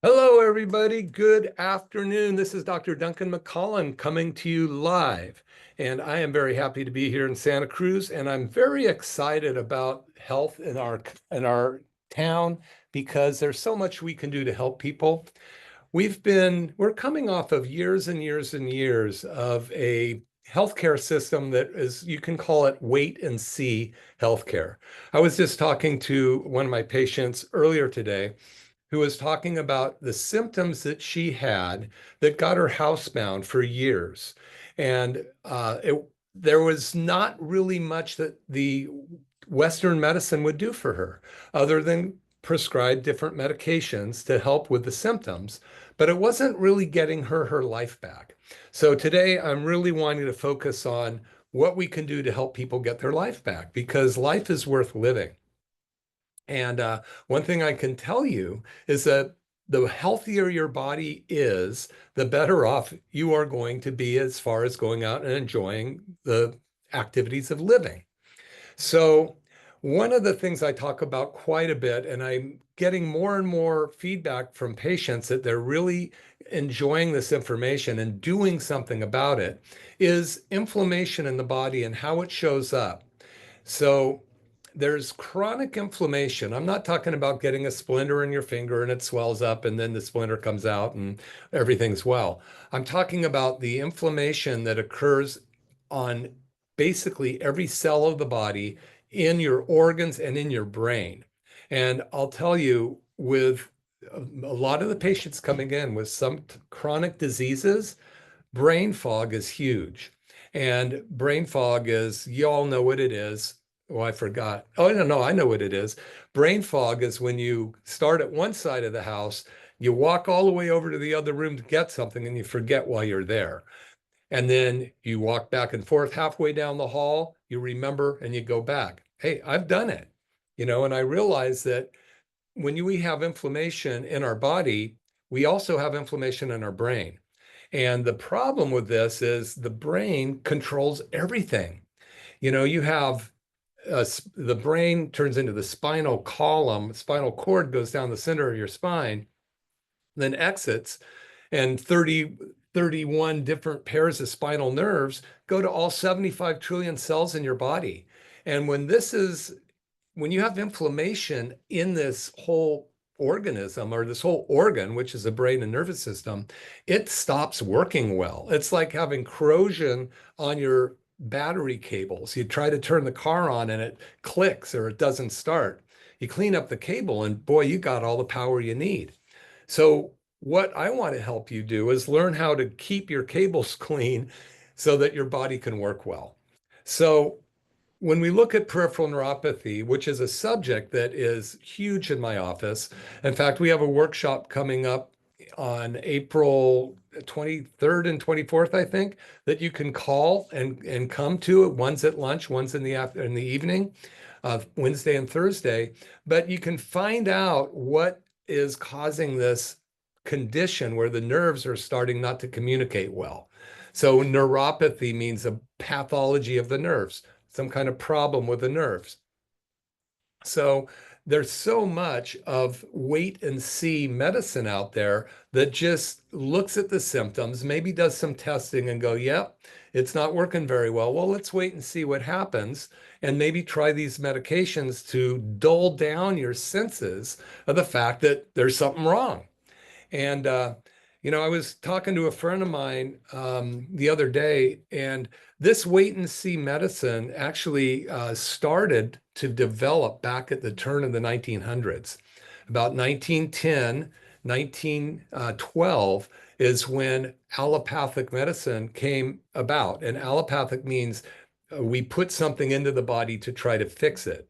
Hello, everybody. Good afternoon. This is Dr. Duncan McCollum coming to you live. And I am very happy to be here in Santa Cruz. And I'm very excited about health in our town because there's so much we can do to help people. We're coming off of years and years and years of a healthcare system that is, you can call it wait and see healthcare. I was just talking to one of my patients earlier today who was talking about the symptoms that she had that got her housebound for years. And there was not really much that the Western medicine would do for her other than prescribe different medications to help with the symptoms, but it wasn't really getting her life back. So today I'm really wanting to focus on what we can do to help people get their life back because life is worth living. And one thing I can tell you is that the healthier your body is, the better off you are going to be as far as going out and enjoying the activities of living. So, one of the things I talk about quite a bit, and I'm getting more and more feedback from patients that they're really enjoying this information and doing something about it, is inflammation in the body and how it shows up. So, there's chronic inflammation. I'm not talking about getting a splinter in your finger and it swells up and then the splinter comes out and everything's well. I'm talking about the inflammation that occurs on basically every cell of the body, in your organs and in your brain. And I'll tell you, with a lot of the patients coming in with some chronic diseases, brain fog is huge. And brain fog is, you all know what it is. Oh, I forgot. Oh, no, I know what it is. Brain fog is when you start at one side of the house, you walk all the way over to the other room to get something, and you forget why you're there. And then you walk back and forth halfway down the hall, you remember, and you go back. Hey, I've done it, and I realize that when we have inflammation in our body, we also have inflammation in our brain. And the problem with this is the brain controls everything. You have the brain turns into the spinal column, spinal cord goes down the center of your spine, then exits, and 31 different pairs of spinal nerves go to all 75 trillion cells in your body. And when you have inflammation in this whole organism or this whole organ, which is the brain and nervous system, it stops working well. It's like having corrosion on your battery cables. You try to turn the car on and it clicks or it doesn't start. You clean up the cable and boy, you got all the power you need. So, what I want to help you do is learn how to keep your cables clean so that your body can work well. So, when we look at peripheral neuropathy, which is a subject that is huge in my office, in fact, we have a workshop coming up on April 23rd and 24th, I think, that you can call and come to. One's at lunch, one's in the evening, Wednesday and Thursday. But you can find out what is causing this condition where the nerves are starting not to communicate well. So neuropathy means a pathology of the nerves, some kind of problem with the nerves. So there's so much of wait and see medicine out there that just looks at the symptoms, maybe does some testing and go, yep, it's not working very well. Well, let's wait and see what happens and maybe try these medications to dull down your senses of the fact that there's something wrong. And, I was talking to a friend of mine the other day, and this wait and see medicine actually started to develop back at the turn of the 1900s. About 1910, 1912 is when allopathic medicine came about. And allopathic means we put something into the body to try to fix it.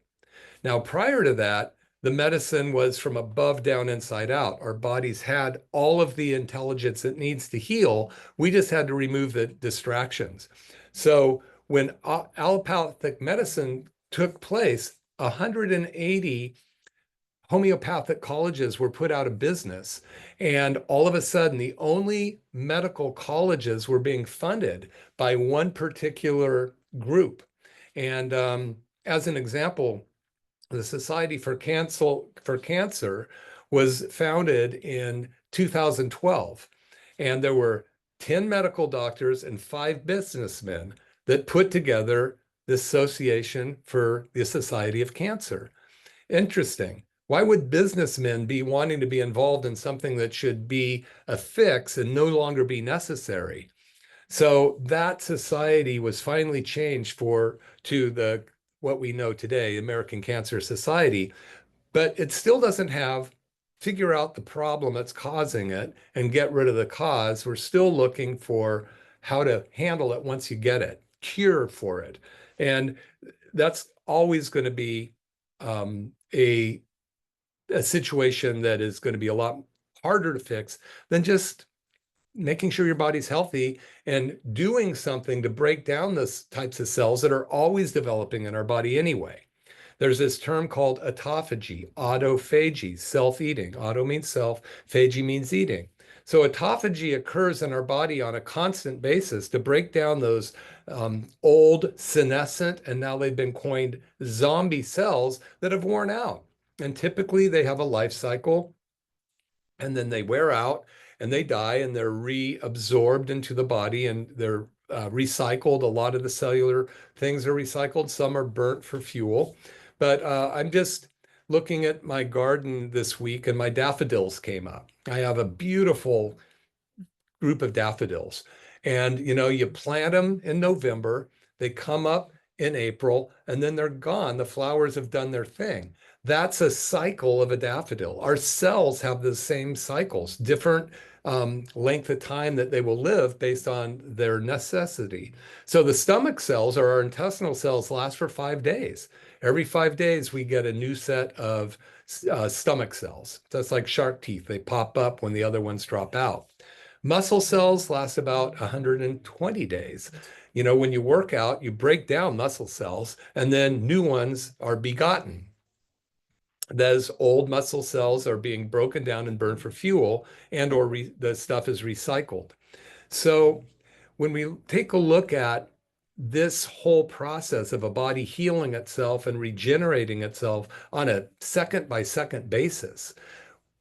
Now, prior to that, the medicine was from above down, inside out. Our bodies had all of the intelligence it needs to heal. We just had to remove the distractions. So when allopathic medicine took place, 180 homeopathic colleges were put out of business. And all of a sudden, the only medical colleges were being funded by one particular group. And as an example, the Society for Cancer was founded in 2012. And there were 10 medical doctors and 5 businessmen that put together the Association for the Society of Cancer. Interesting. Why would businessmen be wanting to be involved in something that should be a fix and no longer be necessary? So that society was finally changed to the what we know today, American Cancer Society, but it still doesn't figure out the problem that's causing it and get rid of the cause. We're still looking for how to handle it once you get it, cure for it. And that's always going to be a situation that is going to be a lot harder to fix than just making sure your body's healthy and doing something to break down those types of cells that are always developing in our body anyway. There's this term called autophagy, autophagy, self-eating. Auto means self, phagy means eating. So autophagy occurs in our body on a constant basis to break down those old senescent, and now they've been coined zombie cells that have worn out. And typically they have a life cycle and then they wear out and they die and they're reabsorbed into the body and they're recycled. A lot of the cellular things are recycled. Some are burnt for fuel. But I'm just looking at my garden this week and my daffodils came up. I have a beautiful group of daffodils. And you plant them in November, they come up in April, and then they're gone. The flowers have done their thing. That's a cycle of a daffodil. Our cells have the same cycles, different length of time that they will live based on their necessity. So the stomach cells or our intestinal cells last for 5 days. Every 5 days, we get a new set of stomach cells. That's like shark teeth. They pop up when the other ones drop out. Muscle cells last about 120 days. When you work out, you break down muscle cells and then new ones are begotten. Those old muscle cells are being broken down and burned for fuel and or the stuff is recycled. So when we take a look at this whole process of a body healing itself and regenerating itself on a second by second basis,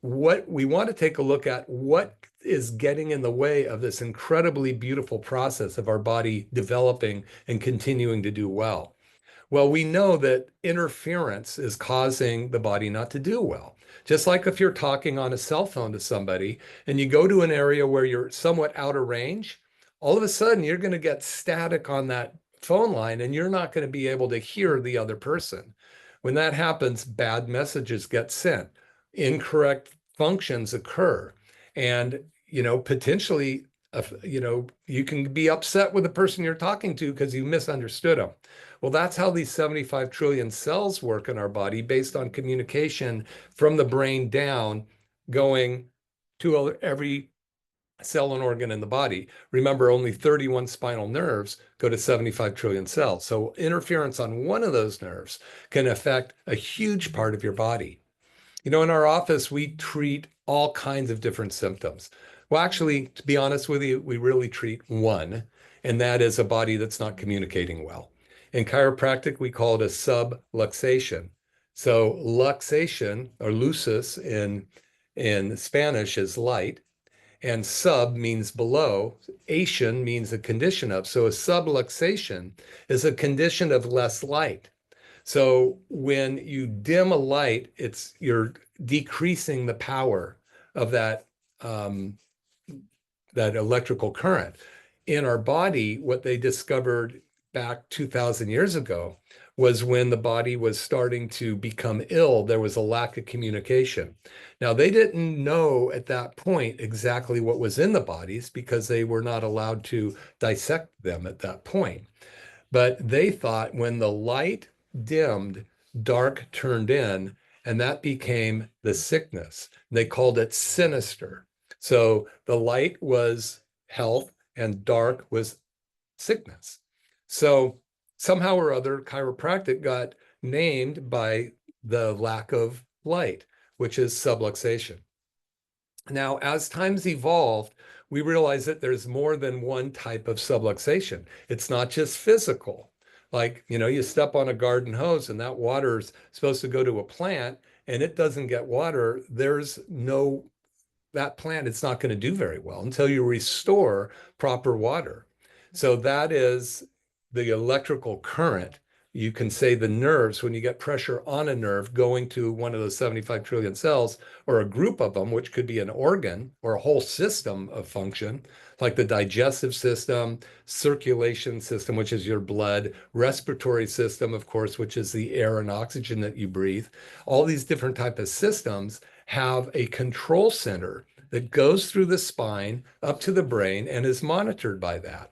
what we want to take a look at what is getting in the way of this incredibly beautiful process of our body developing and continuing to do well. Well, we know that interference is causing the body not to do well. Just like if you're talking on a cell phone to somebody and you go to an area where you're somewhat out of range, all of a sudden you're going to get static on that phone line and you're not going to be able to hear the other person. When that happens, bad messages get sent, incorrect functions occur, and potentially you can be upset with the person you're talking to because you misunderstood them. Well, that's how these 75 trillion cells work in our body based on communication from the brain down, going to every cell and organ in the body. Remember, only 31 spinal nerves go to 75 trillion cells. So interference on one of those nerves can affect a huge part of your body. In our office, we treat all kinds of different symptoms. Well, actually, to be honest with you, we really treat one, and that is a body that's not communicating well. In chiropractic, we call it a subluxation. So luxation or lucis in Spanish is light, and sub means below. Ation means a condition of. So a subluxation is a condition of less light. So when you dim a light, you're decreasing the power of that electrical current. In our body, what they discovered back 2,000 years ago was when the body was starting to become ill, there was a lack of communication. Now, they didn't know at that point exactly what was in the bodies because they were not allowed to dissect them at that point. But they thought when the light dimmed, dark turned in, and that became the sickness. They called it sinister. So the light was health and dark was sickness. So somehow or other, chiropractic got named by the lack of light, which is subluxation. Now, as times evolved, we realized that there's more than one type of subluxation. It's not just physical. Like, you step on a garden hose and that water's supposed to go to a plant and it doesn't get water. There's no that plant, it's not going to do very well until you restore proper water. So that is the electrical current. You can say the nerves, when you get pressure on a nerve going to one of those 75 trillion cells or a group of them, which could be an organ or a whole system of function, like the digestive system, circulation system, which is your blood, respiratory system, of course, which is the air and oxygen that you breathe. All these different type of systems have a control center that goes through the spine up to the brain and is monitored by that.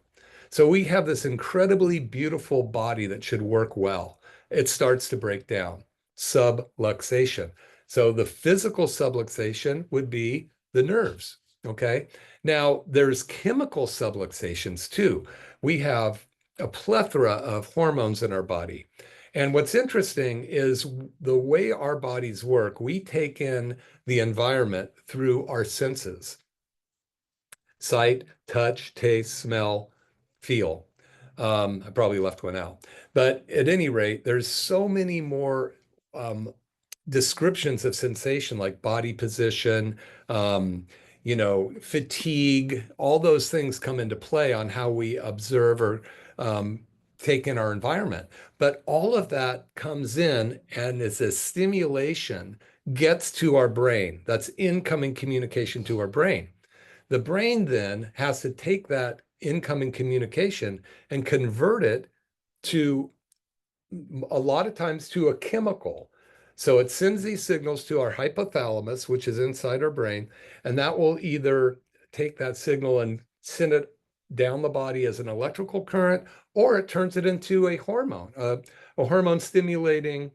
So we have this incredibly beautiful body that should work well. It starts to break down. Subluxation. So the physical subluxation would be the nerves. Okay. Now there's chemical subluxations too. We have a plethora of hormones in our body. And what's interesting is the way our bodies work, we take in the environment through our senses: sight, touch, taste, smell, feel. I probably left one out. But at any rate, there's so many more descriptions of sensation, like body position, fatigue. All those things come into play on how we observe or take in our environment. But all of that comes in and is a stimulation, gets to our brain. That's incoming communication to our brain. The brain then has to take that incoming communication and convert it to, a lot of times, to a chemical. So it sends these signals to our hypothalamus, which is inside our brain, and that will either take that signal and send it down the body as an electrical current, or it turns it into a hormone stimulating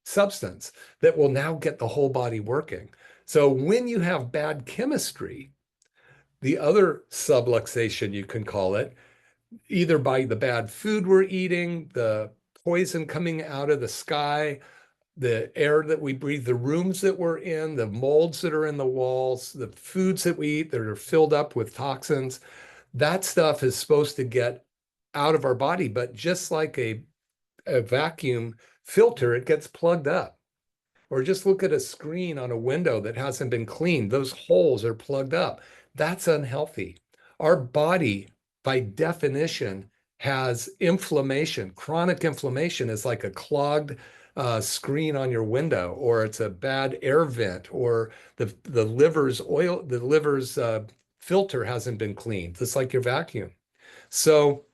substance that will now get the whole body working. So when you have bad chemistry, the other subluxation, you can call it, either by the bad food we're eating, the poison coming out of the sky, the air that we breathe, the rooms that we're in, the molds that are in the walls, the foods that we eat that are filled up with toxins, that stuff is supposed to get out of our body. But just like a vacuum filter, it gets plugged up. Or just look at a screen on a window that hasn't been cleaned. Those holes are plugged up. That's unhealthy. Our body, by definition, has inflammation. Chronic inflammation is like a clogged screen on your window, or it's a bad air vent, or the liver's filter hasn't been cleaned. It's like your vacuum. So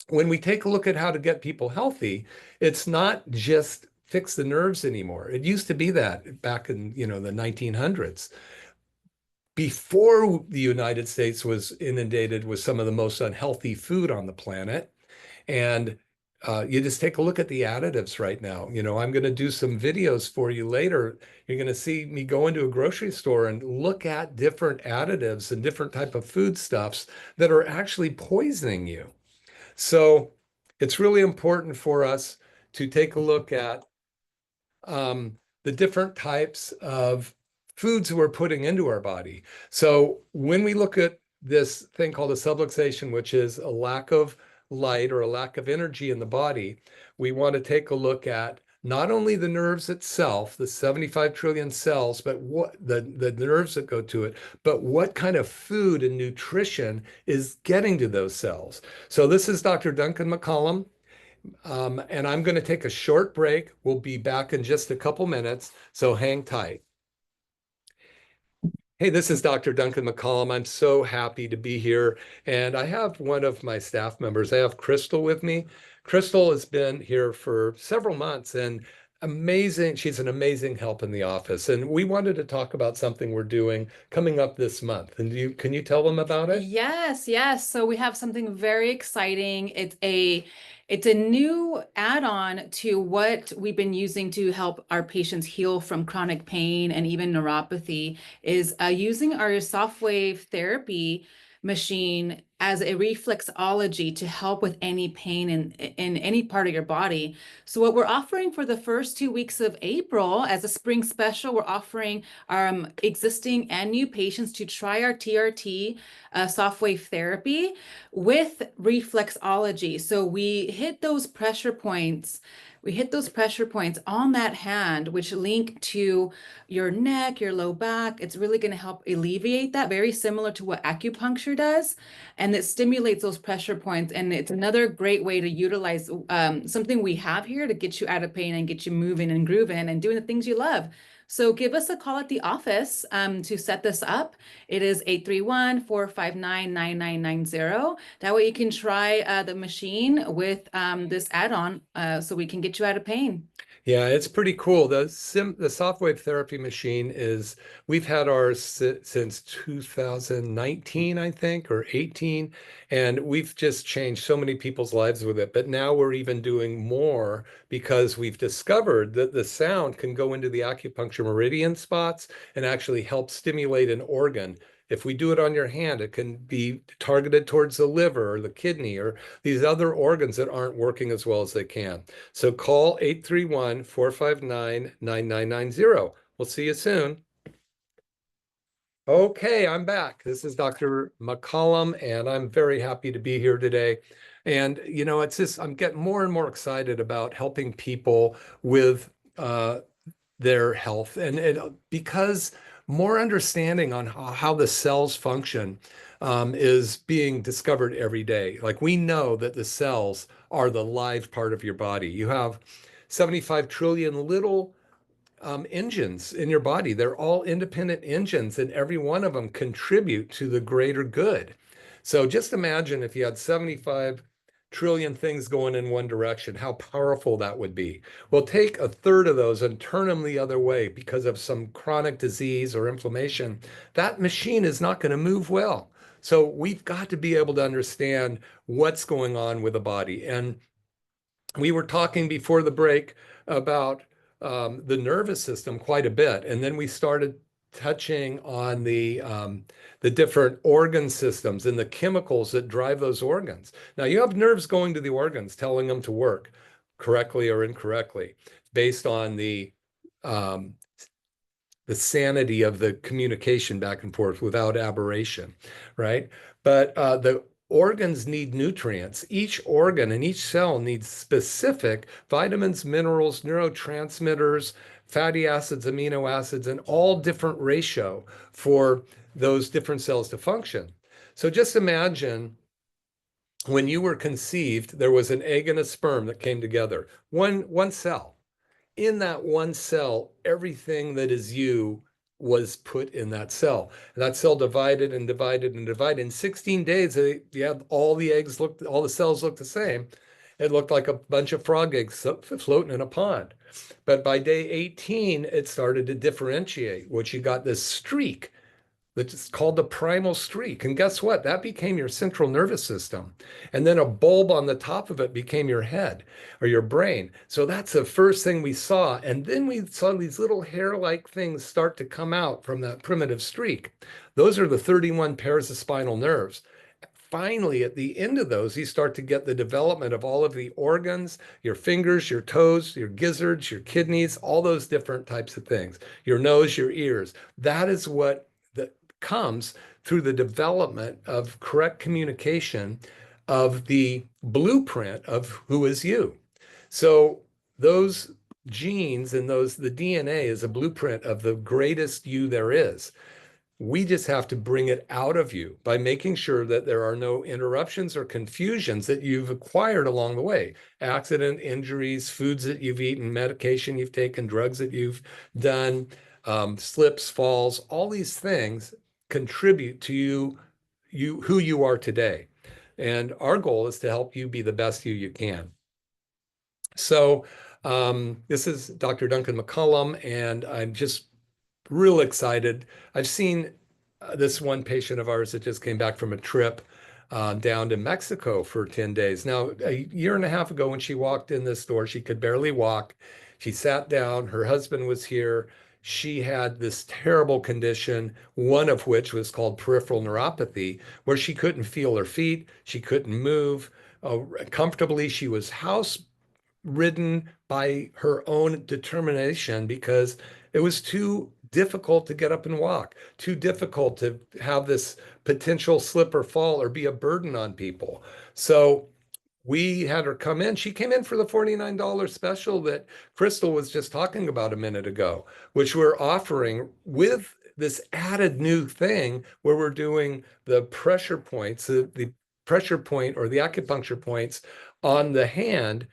when we take a look at how to get people healthy, it's not just fix the nerves anymore. It used to be that back in, the 1900s, before the United States was inundated with some of the most unhealthy food on the planet. And you just take a look at the additives right now. I'm going to do some videos for you later. You're going to see me go into a grocery store and look at different additives and different type of foodstuffs that are actually poisoning you. So it's really important for us to take a look at the different types of foods we're putting into our body. So when we look at this thing called a subluxation, which is a lack of light or a lack of energy in the body, we want to take a look at not only the nerves itself, the 75 trillion cells, but what the nerves that go to it, but what kind of food and nutrition is getting to those cells. So this is Dr. Duncan McCollum. And I'm going to take a short break. We'll be back in just a couple minutes, so hang tight. Hey, this is Dr. Duncan McCollum. I'm so happy to be here. And I have one of my staff members. I have Crystal with me. Crystal has been here for several months and amazing. She's an amazing help in the office. And we wanted to talk about something we're doing coming up this month. And can you tell them about it? Yes, yes. So we have something very exciting. It's a new add-on to what we've been using to help our patients heal from chronic pain and even neuropathy, is using our soft wave therapy machine as a reflexology to help with any pain in any part of your body. So what we're offering for the first 2 weeks of April as a spring special, we're offering our existing and new patients to try our TRT soft wave therapy with reflexology. So we hit those pressure points. We hit those pressure points on that hand, which link to your neck, your low back. It's really going to help alleviate that, very similar to what acupuncture does. And it stimulates those pressure points. And it's another great way to utilize something we have here to get you out of pain and get you moving and grooving and doing the things you love. So give us a call at the office to set this up. It is 831-459-9990. That way you can try the machine with this add-on so we can get you out of pain. Yeah, it's pretty cool. The soft wave therapy machine is, we've had ours since 2019, I think, or 18, and we've just changed so many people's lives with it. But now we're even doing more because we've discovered that the sound can go into the acupuncture meridian spots and actually help stimulate an organ. If we do it on your hand, it can be targeted towards the liver or the kidney or these other organs that aren't working as well as they can. So call 831-459-9990. We'll see you soon. Okay, I'm back. This is Dr. McCollum, and I'm very happy to be here today. And, it's just, I'm getting more and more excited about helping people with their health. And because more understanding on how the cells function is being discovered every day. Like we know that the cells are the live part of your body. You have 75 trillion little engines in your body. They're all independent engines, and every one of them contribute to the greater good. So just imagine if you had 75 trillion things going in one direction, how powerful that would be. Well, take a third of those and turn them the other way because of some chronic disease or inflammation. That machine is not going to move well. So we've got to be able to understand what's going on with the body. And we were talking before the break about the nervous system quite a bit, and then we started touching on the different organ systems and the chemicals that drive those organs. Now, you have nerves going to the organs, telling them to work correctly or incorrectly, based on the sanity of the communication back and forth without aberration, right? But the organs need nutrients. Each organ and each cell needs specific vitamins, minerals, neurotransmitters, fatty acids, amino acids, and all different ratio for those different cells to function. So just imagine when you were conceived, there was an egg and a sperm that came together, one cell. In that one cell, everything that is you was put in that cell. And that cell divided and divided and divided. In 16 days, you have all the cells looked the same. It looked like a bunch of frog eggs floating in a pond. But by day 18, it started to differentiate, which you got this streak that's called the primal streak. And guess what? That became your central nervous system. And then a bulb on the top of it became your head or your brain. So that's the first thing we saw. And then we saw these little hair-like things start to come out from that primitive streak. Those are the 31 pairs of spinal nerves. Finally, at the end of those, you start to get the development of all of the organs, your fingers, your toes, your gizzards, your kidneys, all those different types of things, your nose, your ears. That is what comes through the development of correct communication of the blueprint of who is you. So those genes and the DNA is a blueprint of the greatest you there is. We just have to bring it out of you by making sure that there are no interruptions or confusions that you've acquired along the way. Accident, injuries, foods that you've eaten, medication you've taken, drugs that you've done, slips, falls, all these things contribute to who you are today. And our goal is to help you be the best you can. So this is Dr. Duncan McCollum, and I'm just real excited. I've seen this one patient of ours that just came back from a trip down to Mexico for 10 days. Now, a year and a half ago when she walked in this store, she could barely walk. She sat down, her husband was here. She had this terrible condition, one of which was called peripheral neuropathy, where she couldn't feel her feet, she couldn't move comfortably. She was house ridden by her own determination because it was too difficult to get up and walk, too difficult to have this potential slip or fall or be a burden on people. So we had her come in. She came in for the $49 special that Crystal was just talking about a minute ago, which we're offering with this added new thing where we're doing the pressure points, the pressure point or the acupuncture points on the hand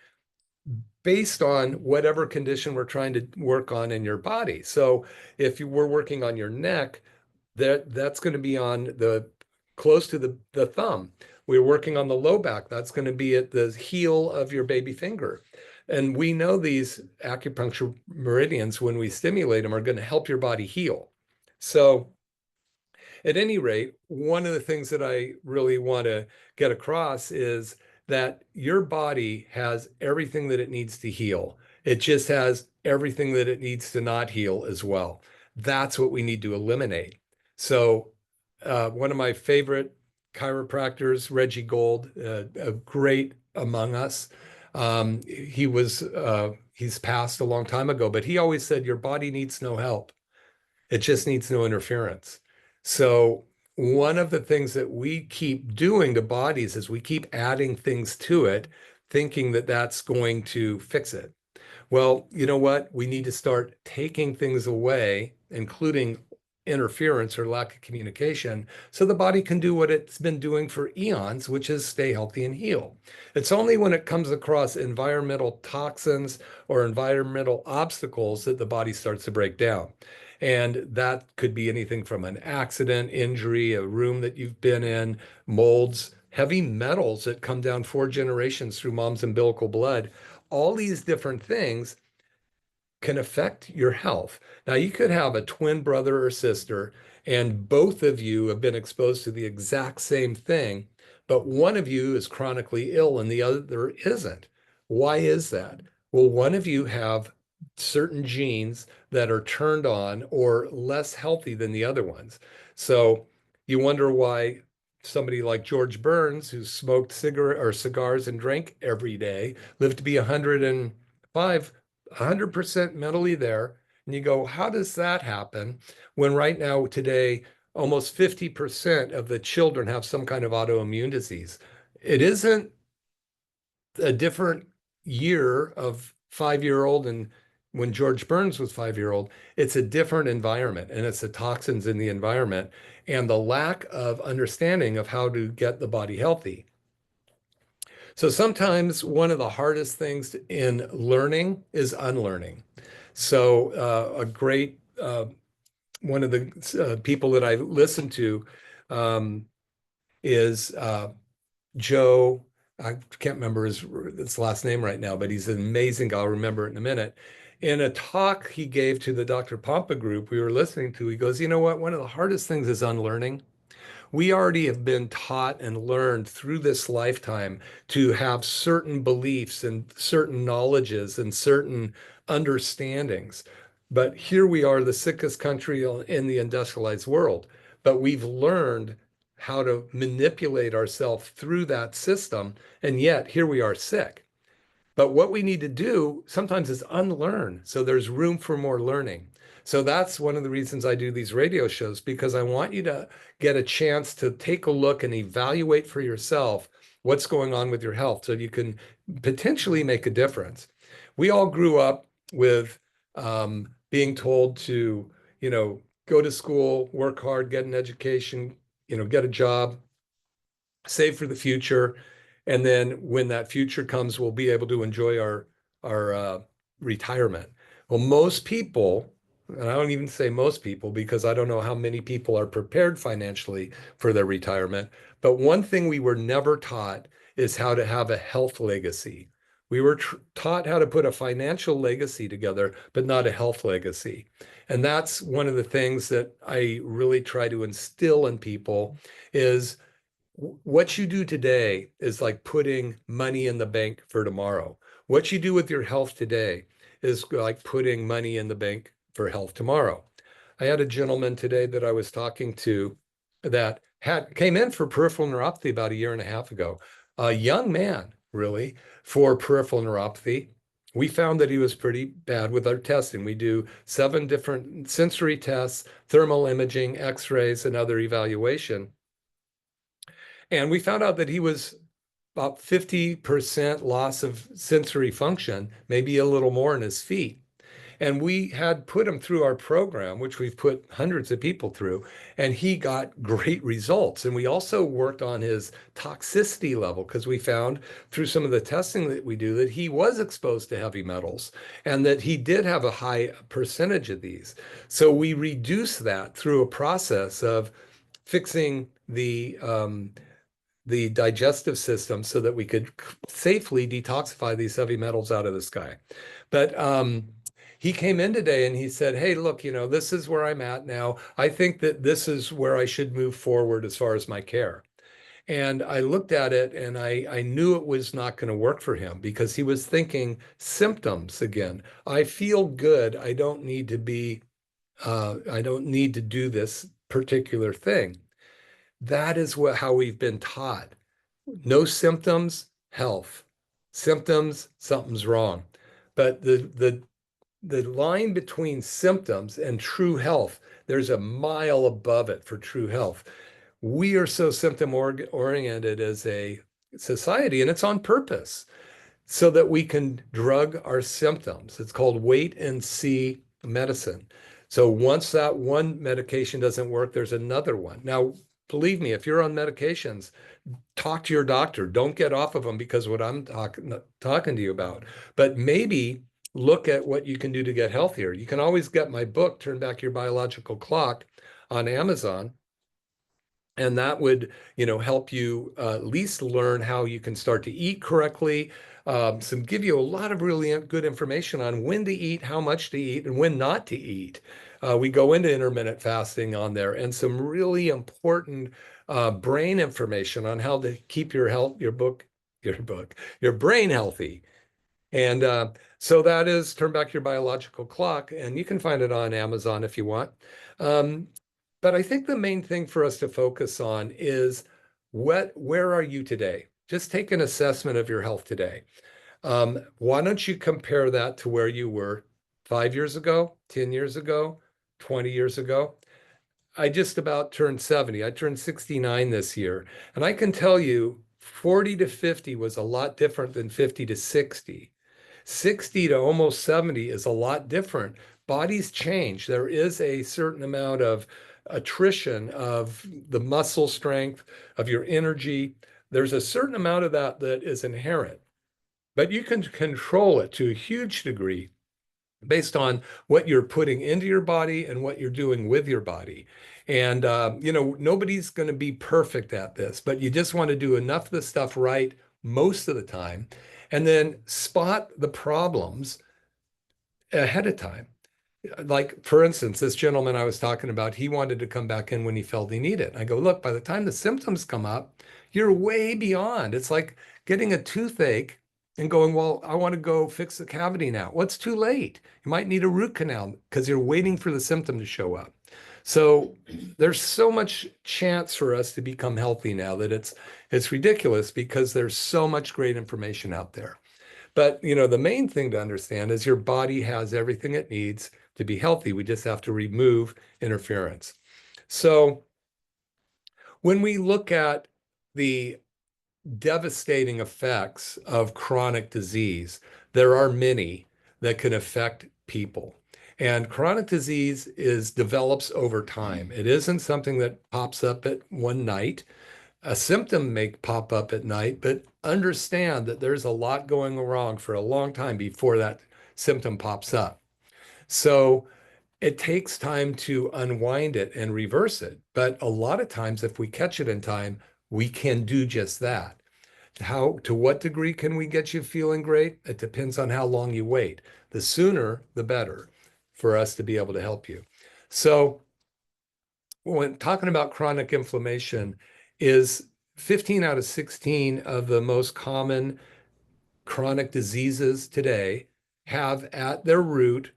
based on whatever condition we're trying to work on in your body. So if you were working on your neck, that's going to be on the close to the thumb. We're working on the low back. That's going to be at the heel of your baby finger. And we know these acupuncture meridians, when we stimulate them, are going to help your body heal. So at any rate, one of the things that I really want to get across is that your body has everything that it needs to heal. It just has everything that it needs to not heal as well. That's what we need to eliminate. So, one of my favorite chiropractors, Reggie Gold, a great among us. He's passed a long time ago, but he always said, your body needs no help. It just needs no interference. So one of the things that we keep doing to bodies is we keep adding things to it, thinking that that's going to fix it. Well, you know what? We need to start taking things away, including interference or lack of communication, so the body can do what it's been doing for eons, which is stay healthy and heal. It's only when it comes across environmental toxins or environmental obstacles that the body starts to break down. And that could be anything from an accident, injury, a room that you've been in, molds, heavy metals that come down 4 generations through mom's umbilical blood. All these different things can affect your health. Now, you could have a twin brother or sister, and both of you have been exposed to the exact same thing, but one of you is chronically ill and the other isn't. Why is that? Well, one of you have certain genes that are turned on or less healthy than the other ones. So you wonder why somebody like George Burns, who smoked cigarette or cigars and drank every day, lived to be 105, 100% mentally there. And you go, how does that happen when right now, today, almost 50% of the children have some kind of autoimmune disease? It isn't a different year of 5-year-old and when George Burns was 5-year-old, it's a different environment, and it's the toxins in the environment and the lack of understanding of how to get the body healthy. So sometimes one of the hardest things in learning is unlearning. So a great one of the people that I listen to is Joe. I can't remember his last name right now, but he's an amazing guy. I'll remember it in a minute. In a talk he gave to the Dr. Pompa group we were listening to, he goes, you know what? One of the hardest things is unlearning. We already have been taught and learned through this lifetime to have certain beliefs and certain knowledges and certain understandings. But here we are, the sickest country in the industrialized world. But we've learned how to manipulate ourselves through that system. And yet here we are sick. But what we need to do sometimes is unlearn. So there's room for more learning. So that's one of the reasons I do these radio shows, because I want you to get a chance to take a look and evaluate for yourself what's going on with your health so you can potentially make a difference. We all grew up with being told to, go to school, work hard, get an education, get a job, save for the future. And then when that future comes, we'll be able to enjoy our retirement. Well, most people, and I don't even say most people because I don't know how many people are prepared financially for their retirement. But one thing we were never taught is how to have a health legacy. We were taught how to put a financial legacy together, but not a health legacy. And that's one of the things that I really try to instill in people is what you do today is like putting money in the bank for tomorrow. What you do with your health today is like putting money in the bank for health tomorrow. I had a gentleman today that I was talking to that came in for peripheral neuropathy about a year and a half ago. A young man, really, for peripheral neuropathy. We found that he was pretty bad with our testing. We do 7 different sensory tests, thermal imaging, x-rays, and other evaluation. And we found out that he was about 50% loss of sensory function, maybe a little more in his feet. And we had put him through our program, which we've put hundreds of people through, and he got great results. And we also worked on his toxicity level because we found through some of the testing that we do that he was exposed to heavy metals and that he did have a high percentage of these. So we reduced that through a process of fixing the digestive system so that we could safely detoxify these heavy metals out of the sky. But he came in today and he said, hey, look, this is where I'm at now. I think that this is where I should move forward as far as my care. And I looked at it and I knew it was not going to work for him because he was thinking symptoms again. I feel good. I don't need to do this particular thing. That is how we've been taught. No symptoms, health. Symptoms, something's wrong. But the line between symptoms and true health, there's a mile above it for true health. We are so symptom oriented as a society, and it's on purpose so that we can drug our symptoms. It's called wait and see medicine. So once that one medication doesn't work, there's another one. Now, believe me, if you're on medications, talk to your doctor. Don't get off of them because what I'm talking to you about. But maybe look at what you can do to get healthier. You can always get my book, Turn Back Your Biological Clock, on Amazon. And that would, help you at least learn how you can start to eat correctly. Give you a lot of really good information on when to eat, how much to eat, and when not to eat. We go into intermittent fasting on there, and some really important brain information on how to keep your brain healthy. And so that is Turn Back Your Biological Clock, and you can find it on Amazon if you want. Um, but I think the main thing for us to focus on is where are you today? Just take an assessment of your health today. Why don't you compare that to where you were 5 years ago, 10 years ago, 20 years ago? I just about turned 70. I turned 69 this year. And I can tell you 40 to 50 was a lot different than 50 to 60. 60 to almost 70 is a lot different. Bodies change. There is a certain amount of attrition of the muscle strength, of your energy. There's a certain amount of that that is inherent, but you can control it to a huge degree based on what you're putting into your body and what you're doing with your body. And, nobody's going to be perfect at this, but you just want to do enough of the stuff right most of the time, and then spot the problems ahead of time. Like, for instance, this gentleman I was talking about, he wanted to come back in when he felt he needed it. I go, look, by the time the symptoms come up, you're way beyond. It's like getting a toothache and going, well, I want to go fix the cavity now. Well, it's too late. You might need a root canal because you're waiting for the symptom to show up. So there's so much chance for us to become healthy now that it's ridiculous because there's so much great information out there. But, the main thing to understand is your body has everything it needs to be healthy. We just have to remove interference. So when we look at the devastating effects of chronic disease, there are many that can affect people. And chronic disease develops over time. It isn't something that pops up at one night. A symptom may pop up at night, but understand that there's a lot going wrong for a long time before that symptom pops up. So it takes time to unwind it and reverse it. But a lot of times, if we catch it in time, we can do just that. To what degree can we get you feeling great? It depends on how long you wait. The sooner, the better for us to be able to help you. So when talking about chronic inflammation, is 15 out of 16 of the most common chronic diseases today have at their root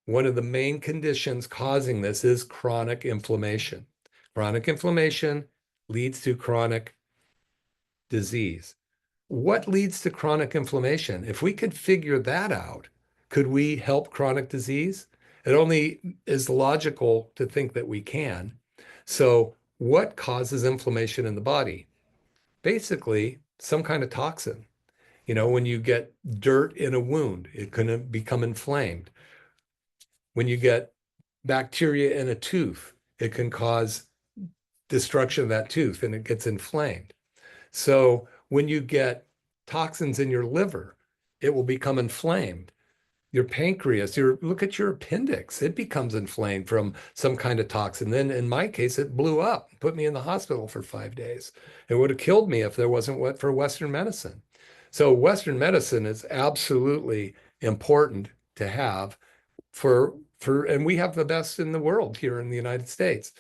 one of the main conditions causing this is chronic inflammation. Chronic inflammation leads to chronic disease. What leads to chronic inflammation? If we could figure that out, could we help chronic disease? It only is logical to think that we can. So, what causes inflammation in the body? Basically, some kind of toxin. When you get dirt in a wound, it can become inflamed. When you get bacteria in a tooth, it can cause destruction of that tooth and it gets inflamed. So when you get toxins in your liver, it will become inflamed. Your pancreas, look at your appendix, it becomes inflamed from some kind of toxin. Then in my case, it blew up, put me in the hospital for 5 days. It would have killed me if there wasn't what for Western medicine. So Western medicine is absolutely important to have and we have the best in the world here in the United States.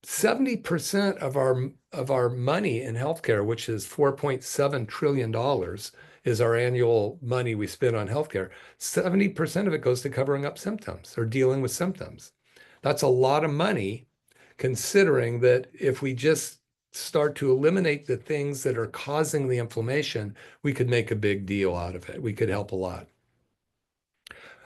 70% of our money in healthcare, which is $4.7 trillion, is our annual money we spend on healthcare. 70% of it goes to covering up symptoms or dealing with symptoms. That's a lot of money, considering that if we just start to eliminate the things that are causing the inflammation, we could make a big deal out of it. We could help a lot.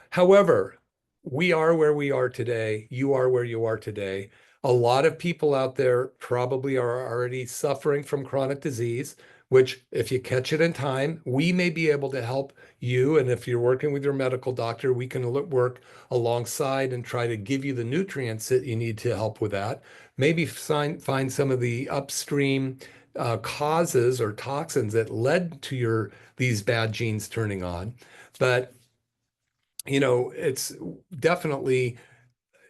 However, we are where we are today. You are where you are today. A lot of people out there probably are already suffering from chronic disease, which, if you catch it in time, we may be able to help you. And if you're working with your medical doctor, we can work alongside and try to give you the nutrients that you need to help with that. Maybe find some of the upstream causes or toxins that led to these bad genes turning on. But it's definitely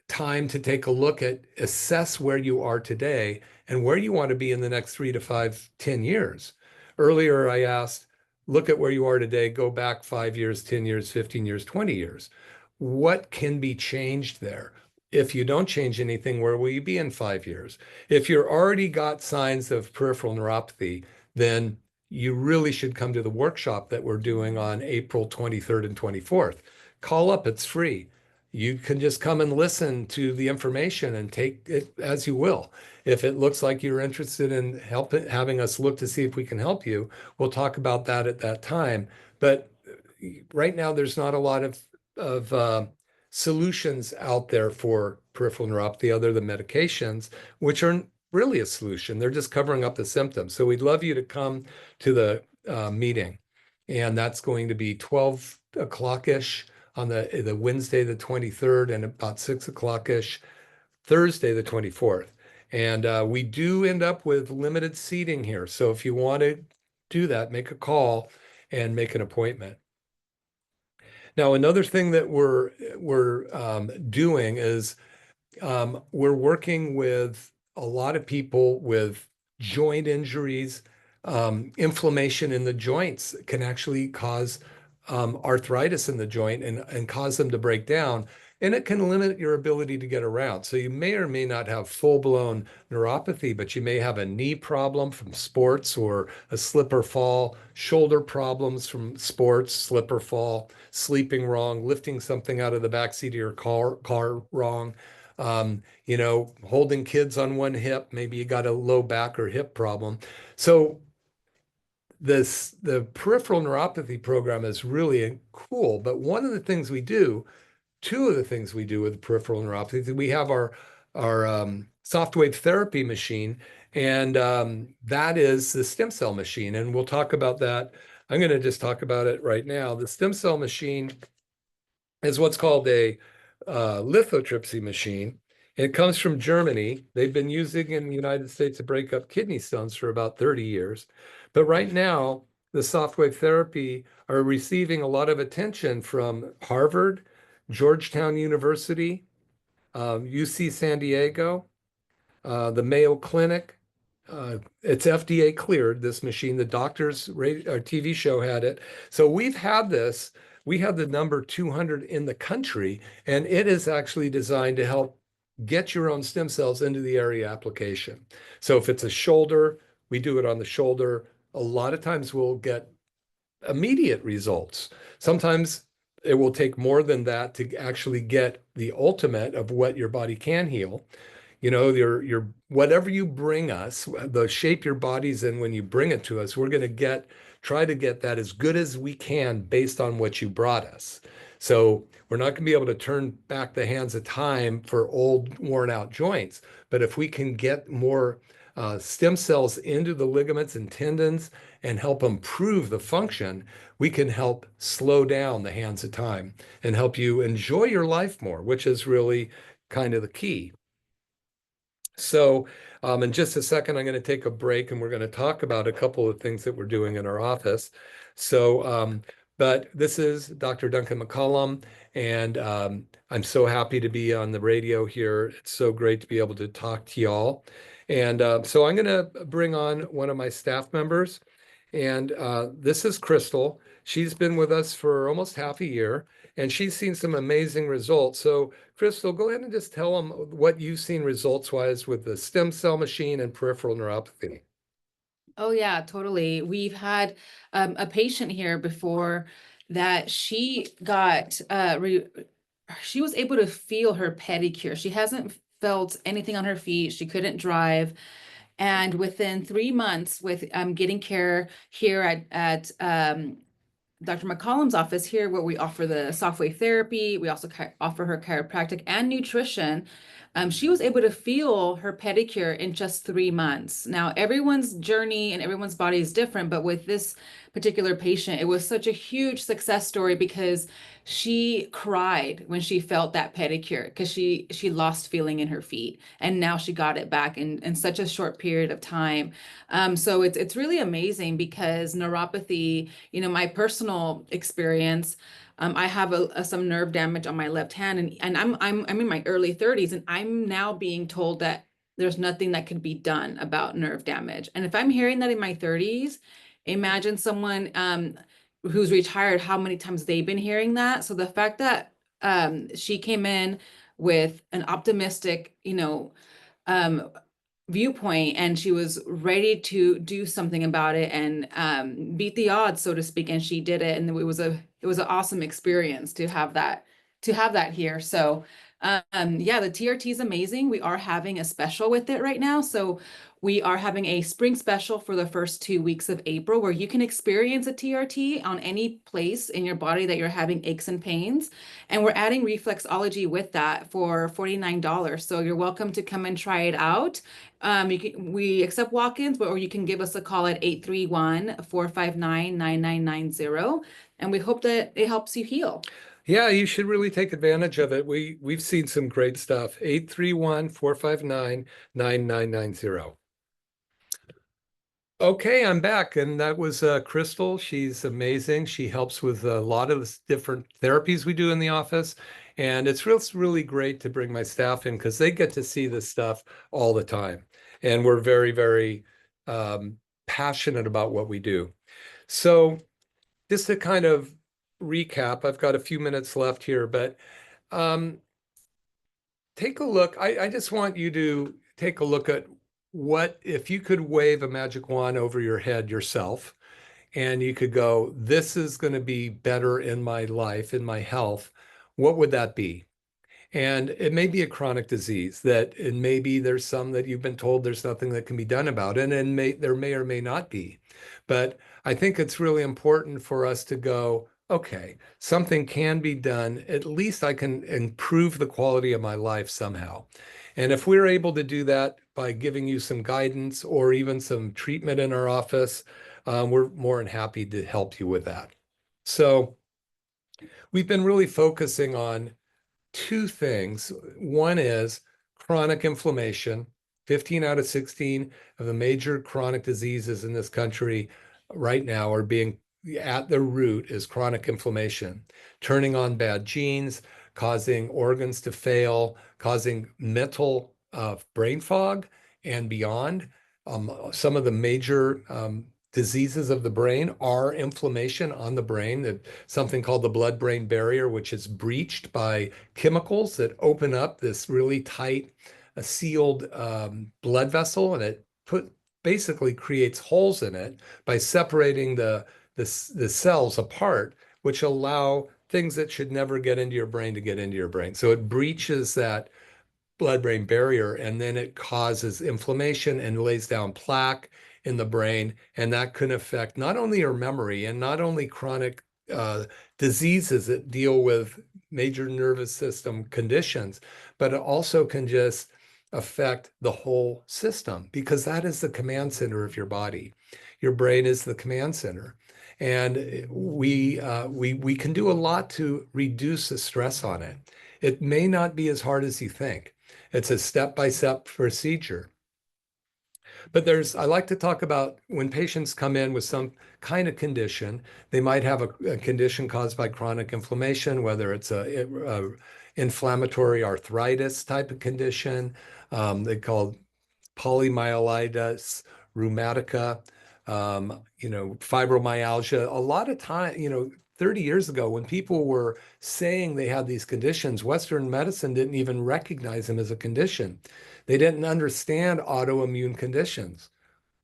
time to take a look at assess where you are today and where you want to be in the next 3 to 5, 10 years. Earlier, I asked, look at where you are today, go back 5 years, 10 years, 15 years, 20 years. What can be changed there? If you don't change anything, where will you be in 5 years? If you're already got signs of peripheral neuropathy, then you really should come to the workshop that we're doing on April 23rd and 24th. Call up, it's free. You can just come and listen to the information and take it as you will. If it looks like you're interested in having us look to see if we can help you, we'll talk about that at that time. But right now, there's not a lot of solutions out there for peripheral neuropathy other than medications, which aren't really a solution. They're just covering up the symptoms. So we'd love you to come to the meeting. And that's going to be 12 o'clock-ish on the Wednesday, the 23rd, and about 6 o'clock-ish Thursday, the 24th. And we do end up with limited seating here. So if you want to do that, make a call and make an appointment. Now, another thing that we're doing is we're working with a lot of people with joint injuries. Inflammation in the joints can actually cause arthritis in the joint and cause them to break down. And it can limit your ability to get around. So you may or may not have full-blown neuropathy, but you may have a knee problem from sports or a slip or fall, shoulder problems from sports, slip or fall, sleeping wrong, lifting something out of the backseat of your car wrong. Holding kids on one hip, maybe you got a low back or hip problem. So the peripheral neuropathy program is really cool. But two of the things we do with peripheral neuropathy, we have our soft wave therapy machine, and that is the stem cell machine. And we'll talk about that. I'm going to just talk about it right now. The stem cell machine is what's called a lithotripsy machine. It comes from Germany. They've been using it in the United States to break up kidney stones for about 30 years. But right now, the soft wave therapy are receiving a lot of attention from Harvard, Georgetown University, UC San Diego, the Mayo Clinic. It's FDA cleared, this machine. The doctor's TV show had it. So we've had this. We have the number 200 in the country, and it is actually designed to help get your own stem cells into the area application. So if it's a shoulder, we do it on the shoulder. A lot of times we'll get immediate results. Sometimes it will take more than that to actually get the ultimate of what your body can heal. You know, your whatever you bring us, the shape your body's in when you bring it to us, we're going to try to get that as good as we can based on what you brought us. So we're not going to be able to turn back the hands of time for old worn out joints, but if we can get more stem cells into the ligaments and tendons and help improve the function, we can help slow down the hands of time and help you enjoy your life more, which is really kind of the key. So, in just a second, I'm going to take a break and we're going to talk about a couple of things that we're doing in our office. So, but this is Dr. Duncan McCollum, and I'm so happy to be on the radio here. It's so great to be able to talk to y'all. And so I'm going to bring on one of my staff members, and this is Crystal. She's been with us for almost half a year, and she's seen some amazing results. So Crystal, go ahead and just tell them what you've seen results-wise with the stem cell machine and peripheral neuropathy. Oh yeah, totally. We've had a patient here before that she was able to feel her pedicure. She hasn't felt anything on her feet. She couldn't drive. And within 3 months with getting care here at Dr. McCollum's office here, where we offer the software therapy, we also offer her chiropractic and nutrition. She was able to feel her pedicure in just 3 months. Now, everyone's journey and everyone's body is different, but with this particular patient, it was such a huge success story because she cried when she felt that pedicure because she lost feeling in her feet, and now she got it back in such a short period of time. So it's really amazing because neuropathy, my personal experience, I have some nerve damage on my left hand, and I'm in my early 30s, and I'm now being told that there's nothing that can be done about nerve damage. And if I'm hearing that in my 30s, imagine someone who's retired, how many times they've been hearing that. So the fact that she came in with an optimistic, um, viewpoint, and she was ready to do something about it and beat the odds, so to speak, and she did it, and it was an awesome experience to have that here. So yeah, the TRT is amazing. We are having a special with it right now. So we are having a spring special for the first 2 weeks of April where you can experience a TRT on any place in your body that you're having aches and pains. And we're adding reflexology with that for $49. So you're welcome to come and try it out. We accept walk-ins, or you can give us a call at 831-459-9990. And we hope that it helps you heal. Yeah, you should really take advantage of it. We've seen some great stuff. 831-459-9990. Okay, I'm back, and that was Crystal. She's amazing. She helps with a lot of the different therapies we do in the office, and it's really great to bring my staff in because they get to see this stuff all the time, and we're very passionate about what we do. So, just to kind of recap, I've got a few minutes left here, but um, take a look. I just want you to take a look at what if you could wave a magic wand over your head yourself and you could go, this is going to be better in my life, in my health, what would that be? And it may be a chronic disease that, and maybe there's some that you've been told there's nothing that can be done about it, and there may or may not be. But I think it's really important for us to go, okay, something can be done. At least I can improve the quality of my life somehow. And if we're able to do that by giving you some guidance or even some treatment in our office, we're more than happy to help you with that. So we've been really focusing on two things. One is chronic inflammation. 15 out of 16 of the major chronic diseases in this country right now are being at the root is chronic inflammation, turning on bad genes, causing organs to fail, causing mental brain fog and beyond. Some of the major diseases of the brain are inflammation on the brain, something called the blood-brain barrier, which is breached by chemicals that open up this really tight, sealed blood vessel, and it basically creates holes in it by separating the cells apart, which allow things that should never get into your brain to get into your brain. So it breaches that blood-brain barrier, and then it causes inflammation and lays down plaque in the brain, and that can affect not only your memory and not only chronic uh, diseases that deal with major nervous system conditions, but it also can just affect the whole system because that is the command center of your body. Your brain is the command center. And we can do a lot to reduce the stress on it. It may not be as hard as you think. It's a step-by-step procedure. But I like to talk about when patients come in with some kind of condition, they might have a condition caused by chronic inflammation, whether it's a inflammatory arthritis type of condition, they call polymyelitis rheumatica, fibromyalgia. A lot of time, 30 years ago, when people were saying they had these conditions, Western medicine didn't even recognize them as a condition. They didn't understand autoimmune conditions.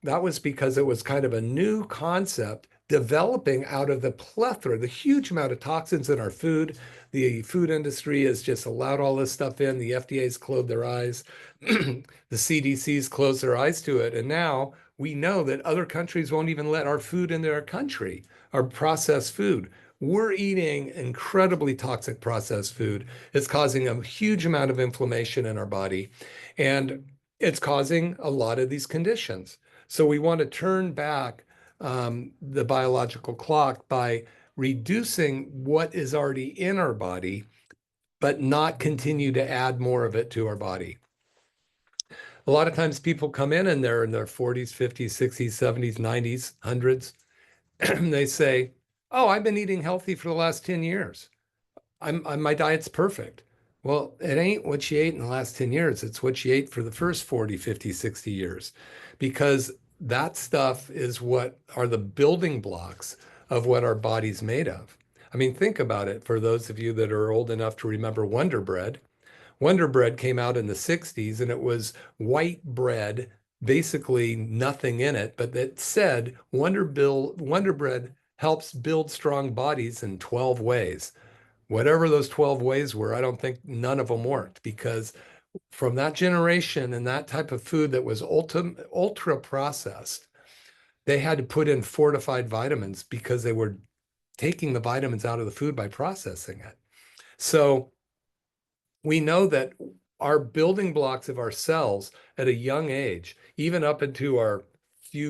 That was because it was kind of a new concept developing out of the plethora, the huge amount of toxins in our food. The food industry has just allowed all this stuff in. The FDA's closed their eyes. The CDC's closed their eyes to it. And now we know that other countries won't even let our food into their country, our processed food. We're eating incredibly toxic processed food. It's causing a huge amount of inflammation in our body, and it's causing a lot of these conditions. So we want to turn back the biological clock by reducing what is already in our body, but not continue to add more of it to our body. A lot of times people come in and they're in their 40s, 50s, 60s, 70s, 90s, hundreds, and they say, "Oh, I've been eating healthy for the last 10 years. My diet's perfect." Well, it ain't what you ate in the last 10 years. It's what you ate for the first 40, 50, 60 years, because that stuff is what are the building blocks of what our body's made of. I mean, think about it for those of you that are old enough to remember Wonder Bread. Wonder Bread came out in the 60s and it was white bread, basically nothing in it, but it said Wonder Bread helps build strong bodies in 12 ways. Whatever those 12 ways were, I don't think none of them worked because from that generation and that type of food that was ultra processed, they had to put in fortified vitamins because they were taking the vitamins out of the food by processing it. So we know that our building blocks of our cells at a young age, even up into our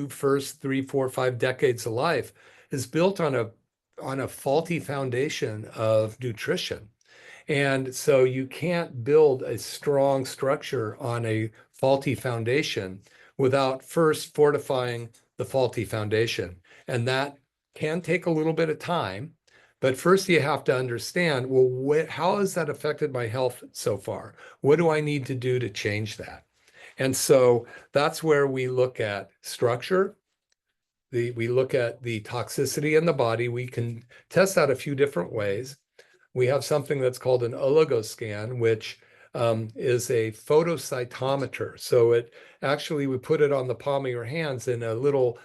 first 3, 4, 5 decades of life, is built on a faulty foundation of nutrition. And so you can't build a strong structure on a faulty foundation without first fortifying the faulty foundation. And that can take a little bit of time. But first, you have to understand, well, how has that affected my health so far? What do I need to do to change that? And so that's where we look at structure. We look at the toxicity in the body. We can test that a few different ways. We have something that's called an oligoscan, which is a photocytometer. So we put it on the palm of your hands, and a little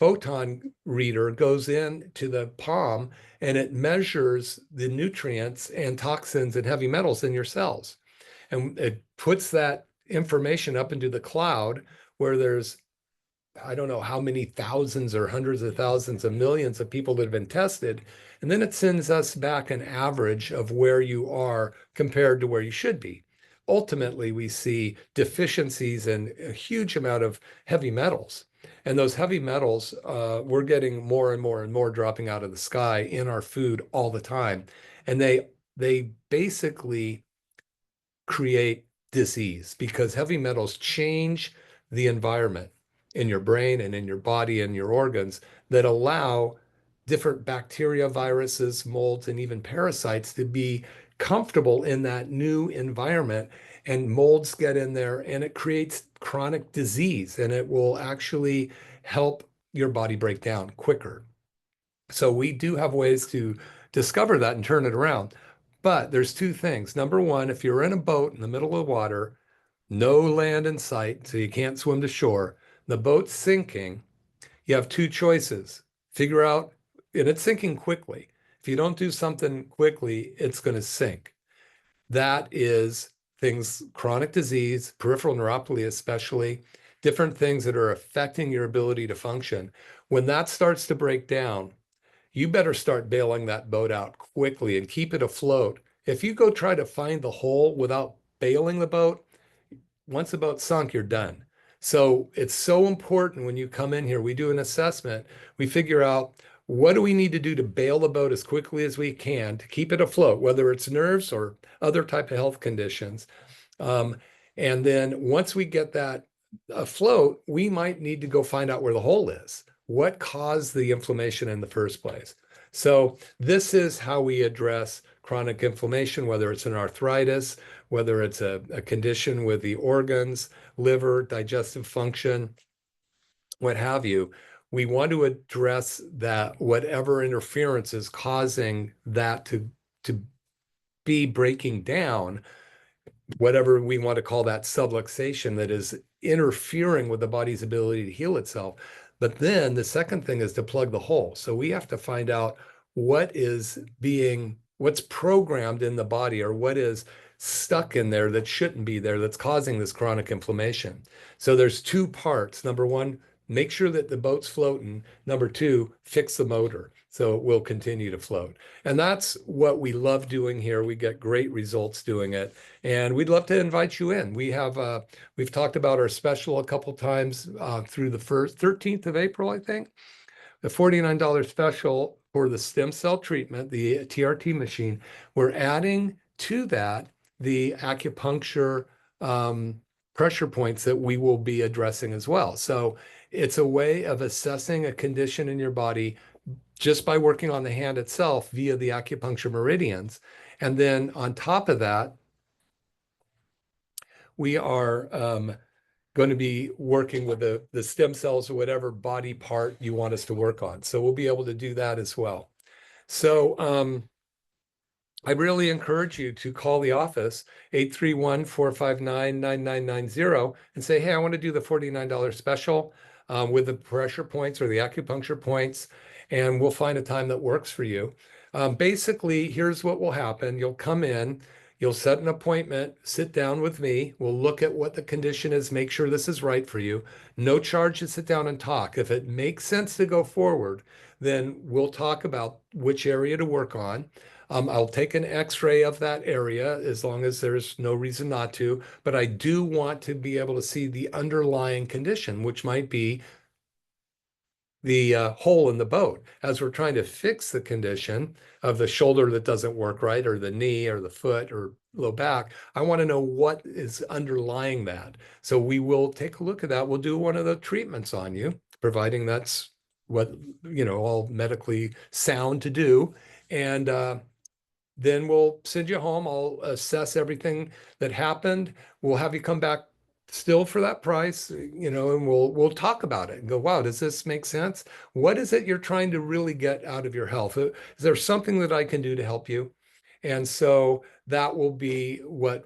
photon reader goes into the palm and it measures the nutrients and toxins and heavy metals in your cells. And it puts that information up into the cloud where there's, I don't know how many thousands or hundreds of thousands of millions of people that have been tested. And then it sends us back an average of where you are compared to where you should be. Ultimately, we see deficiencies in a huge amount of heavy metals. And those heavy metals, we're getting more and more and more dropping out of the sky in our food all the time. And they basically create disease because heavy metals change the environment in your brain and in your body and your organs that allow different bacteria, viruses, molds, and even parasites to be comfortable in that new environment. And molds get in there and it creates chronic disease, and it will actually help your body break down quicker. So we do have ways to discover that and turn it around. But there's two things. Number one, if you're in a boat in the middle of the water, no land in sight, so you can't swim to shore, the boat's sinking, you have two choices. Figure out, and it's sinking quickly. If you don't do something quickly, it's going to sink. That is things, chronic disease, peripheral neuropathy especially, different things that are affecting your ability to function. When that starts to break down, you better start bailing that boat out quickly and keep it afloat. If you go try to find the hole without bailing the boat, once the boat's sunk, you're done. So it's so important when you come in here, we do an assessment, we figure out what do we need to do to bail the boat as quickly as we can to keep it afloat, whether it's nerves or other type of health conditions. Um, and then once we get that afloat, we might need to go find out where the hole is. What caused the inflammation in the first place? So this is how we address chronic inflammation, whether it's an arthritis, whether it's a condition with the organs, liver, digestive function, what have you. We want to address that whatever interference is causing that to be breaking down, whatever we want to call that subluxation that is interfering with the body's ability to heal itself. But then the second thing is to plug the hole. So we have to find out what's programmed in the body or what is stuck in there that shouldn't be there that's causing this chronic inflammation. So there's two parts. Number one, make sure that the boat's floating. Number two, fix the motor so it will continue to float. And that's what we love doing here. We get great results doing it. And we'd love to invite you in. We've talked about our special a couple times through the 13th of April, I think. The $49 special for the stem cell treatment, the TRT machine. We're adding to that the acupuncture pressure points that we will be addressing as well. So it's a way of assessing a condition in your body just by working on the hand itself via the acupuncture meridians. And then on top of that, we are going to be working with the stem cells or whatever body part you want us to work on. So we'll be able to do that as well. So I really encourage you to call the office, 831-459-9990, and say, hey, I want to do the $49 special with the pressure points or the acupuncture points, and we'll find a time that works for you. Basically, here's what will happen. You'll come in, you'll set an appointment, sit down with me. We'll look at what the condition is, make sure this is right for you. No charge to sit down and talk. If it makes sense to go forward, then we'll talk about which area to work on. I'll take an x-ray of that area as long as there's no reason not to, but I do want to be able to see the underlying condition, which might be the hole in the boat. As we're trying to fix the condition of the shoulder that doesn't work right, or the knee or the foot or low back, I want to know what is underlying that. So we will take a look at that. We'll do one of the treatments on you, providing that's what, all medically sound to do. And then we'll send you home. I'll assess everything that happened. We'll have you come back still for that price, and we'll talk about it and go, wow, does this make sense? What is it you're trying to really get out of your health? Is there something that I can do to help you? And so that will be what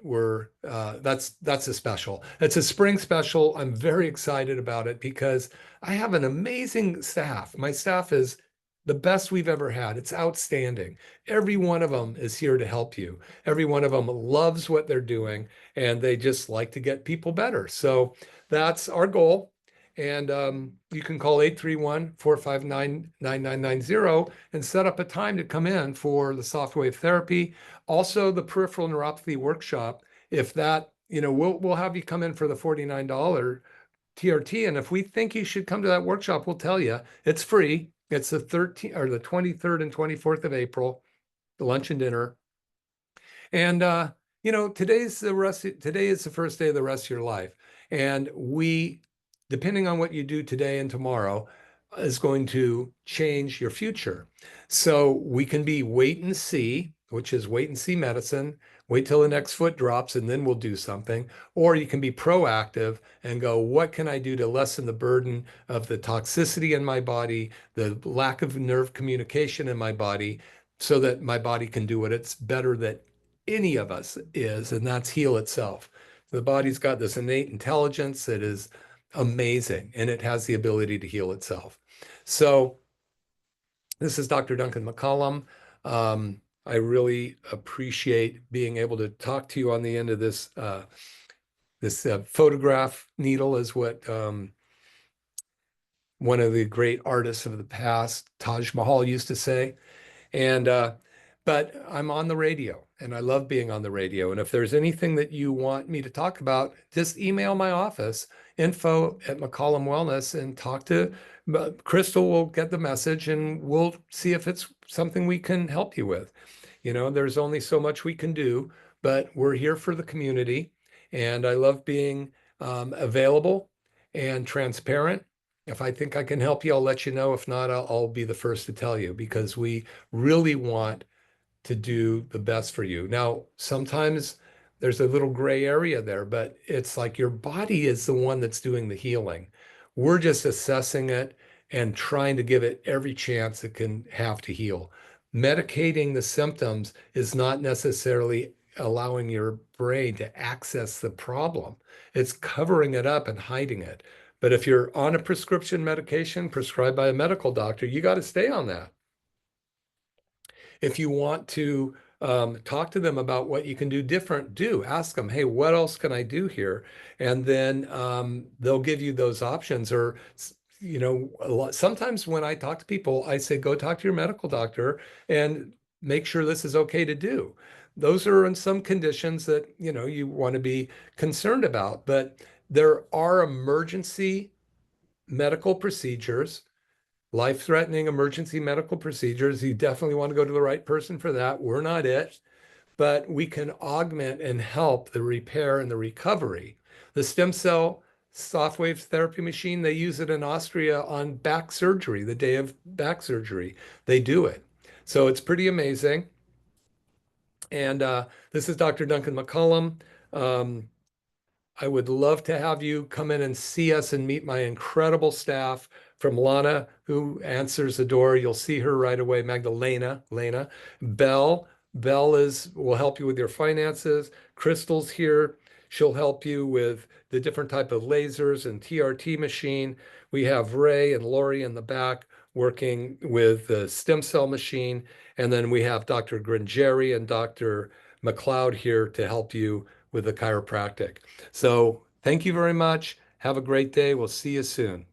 that's a special. It's a spring special. I'm very excited about it because I have an amazing staff. My staff is the best we've ever had. It's outstanding. Every one of them is here to help you. Every one of them loves what they're doing, and they just like to get people better. So that's our goal. And you can call 831-459-9990 and set up a time to come in for the soft wave therapy. Also, the peripheral neuropathy workshop. If that, we'll have you come in for the $49 TRT. And if we think you should come to that workshop, we'll tell you it's free. It's the 13th or the 23rd and 24th of April, the lunch and dinner. And today is the first day of the rest of your life. And depending on what you do today and tomorrow, is going to change your future. So we can be wait and see, which is wait and see medicine, wait till the next foot drops and then we'll do something. Or you can be proactive and go, what can I do to lessen the burden of the toxicity in my body, the lack of nerve communication in my body, so that my body can do what it's better that any of us is, and that's heal itself. The body's got this innate intelligence that is amazing, and it has the ability to heal itself. So this is Dr. Duncan McCollum. I really appreciate being able to talk to you on the end of this photograph needle is what one of the great artists of the past, Taj Mahal, used to say. And but I'm on the radio and I love being on the radio. And if there's anything that you want me to talk about, just email my office, info@McCollum Wellness, and talk to Crystal will get the message and we'll see if it's something we can help you with. There's only so much we can do, but we're here for the community. And I love being available and transparent. If I think I can help you, I'll let you know. If not, I'll be the first to tell you because we really want to do the best for you. Now, sometimes there's a little gray area there, but it's like your body is the one that's doing the healing. We're just assessing it and trying to give it every chance it can have to heal. Medicating the symptoms is not necessarily allowing your brain to access the problem. It's covering it up and hiding it. But if you're on a prescription medication prescribed by a medical doctor, you got to stay on that. If you want to talk to them about what you can do different, do ask them, hey, what else can I do here? And then they'll give you those options. Or, sometimes when I talk to people, I say, go talk to your medical doctor and make sure this is okay to do. Those are in some conditions that, you want to be concerned about, but there are emergency medical procedures, life-threatening emergency medical procedures. You definitely want to go to the right person for that. We're not it, but we can augment and help the repair and the recovery. The stem cell soft wave therapy machine, they use it in Austria on back surgery, the day of back surgery. They do it. So it's pretty amazing. And this is Dr. Duncan McCollum. Um, I would love to have you come in and see us and meet my incredible staff, from Lana, who answers the door. You'll see her right away. Lena, Belle. Will help you with your finances. Crystal's here. She'll help you with the different type of lasers and TRT machine. We have Ray and Lori in the back working with the stem cell machine. And then we have Dr. Gringeri and Dr. McLeod here to help you with the chiropractic. So thank you very much. Have a great day. We'll see you soon.